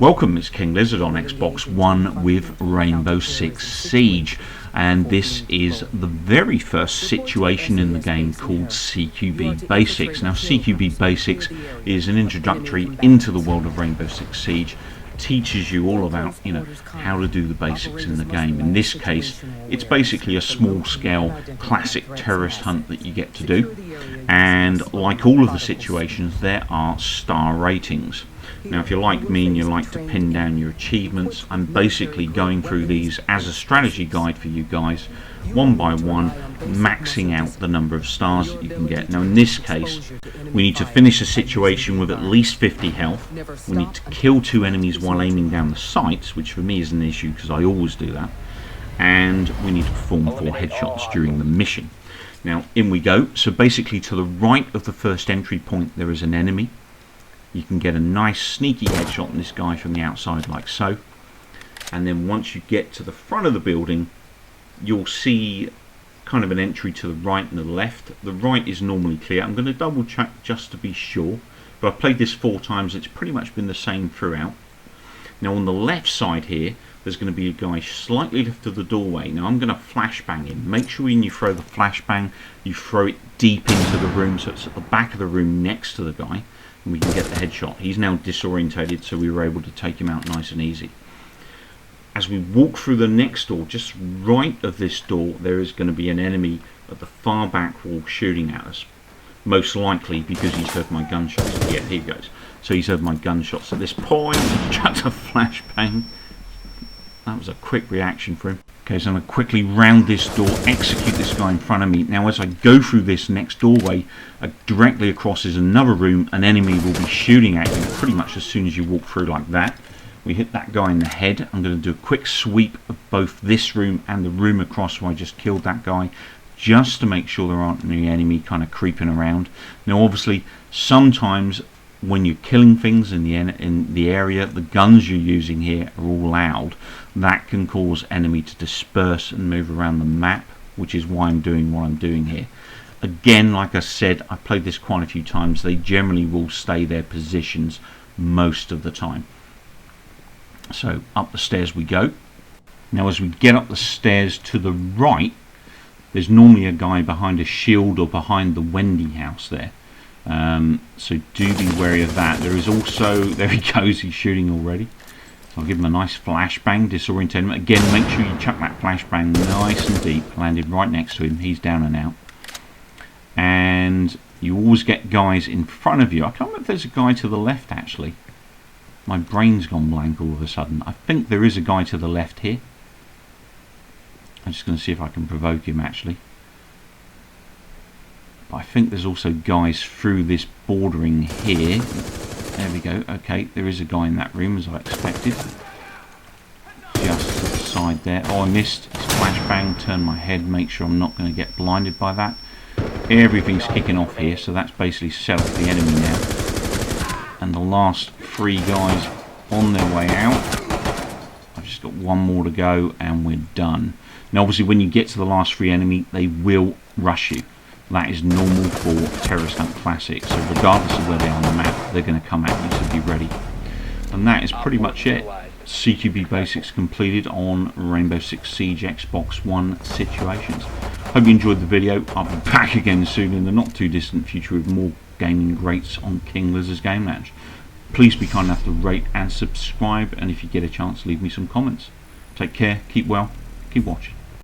Welcome, it's King Lizard on Xbox One with Rainbow Six Siege, and this is the very first situation in the game called CQB Basics. Now CQB Basics is an introductory into the world of Rainbow Six Siege, teaches you all about how to do the basics in the game. In this case it's basically a small scale classic terrorist hunt that you get to do, and like all of the situations there are star ratings. Now if you're like me and you like to pin down your achievements, I'm basically going through these as a strategy guide for you guys, one by one, maxing out the number of stars that you can get. Now in this case we need to finish a situation with at least 50 health, we need to kill 2 enemies while aiming down the sights, which for me is an issue because I always do that, and we need to perform 4 headshots during the mission. Now in we go. So basically to the right of the first entry point there is an enemy. You can get a nice sneaky headshot on this guy from the outside like so, and then once you get to the front of the building you'll see kind of an entry to the right and the left. The right is normally clear. I'm going to double check just to be sure, but I've played this 4 times, it's pretty much been the same throughout. Now on the left side here there's going to be a guy slightly left of the doorway. Now I'm going to flashbang him. Make sure when you throw the flashbang you throw it deep into the room so it's at the back of the room next to the guy, and we can get the headshot. He's now disorientated, so we were able to take him out nice and easy. As we walk through the next door, just right of this door there is going to be an enemy at the far back wall shooting at us, most likely because he's heard my gunshots. Yeah, here he goes. So he's heard my gunshots at this point. Chucked a flashbang. That was a quick reaction for him. Okay, so I'm going to quickly round this door, execute this guy in front of me. Now as I go through this next doorway, directly across is another room. An enemy will be shooting at you pretty much as soon as you walk through like that. We hit that guy in the head. I'm going to do a quick sweep of both this room and the room across where I just killed that guy, just to make sure there aren't any enemy kind of creeping around. Now obviously sometimes when you're killing things in the area, the guns you're using here are all loud. That can cause enemy to disperse and move around the map, which is why I'm doing what I'm doing here. Again, like I said, I've played this quite a few times. They generally will stay their positions most of the time. So up the stairs we go. Now as we get up the stairs to the right, there's normally a guy behind a shield or behind the Wendy house there. So do be wary of that. There is also, there he goes, he's shooting already. So I'll give him a nice flashbang, disorient him. Again, make sure you chuck that flashbang nice and deep. Landed right next to him, he's down and out. And you always get guys in front of you. I can't remember if there's a guy to the left actually. My brain's gone blank all of a sudden. I think there is a guy to the left here. I'm just going to see if I can provoke him actually. But I think there's also guys through this bordering here. There we go. Okay, there is a guy in that room as I expected. Just to the side there. Oh, I missed his flashbang. Turn my head, make sure I'm not going to get blinded by that. Everything's kicking off here, so that's basically set off the enemy now. And the last 3 guys on their way out. I've just got 1 more to go and we're done. Now obviously when you get to the last 3 enemy they will rush you. That is normal for terrorist hunt classic, so regardless of where they are on the map they're going to come at you, so be ready. And that is pretty much it. CQB Basics completed on Rainbow Six Siege Xbox One situations. Hope you enjoyed the video. I'll be back again soon in the not too distant future with more gaming greats on King Lizard's Game Lounge. Please be kind enough to rate and subscribe, and if you get a chance leave me some comments. Take care, keep well, keep watching.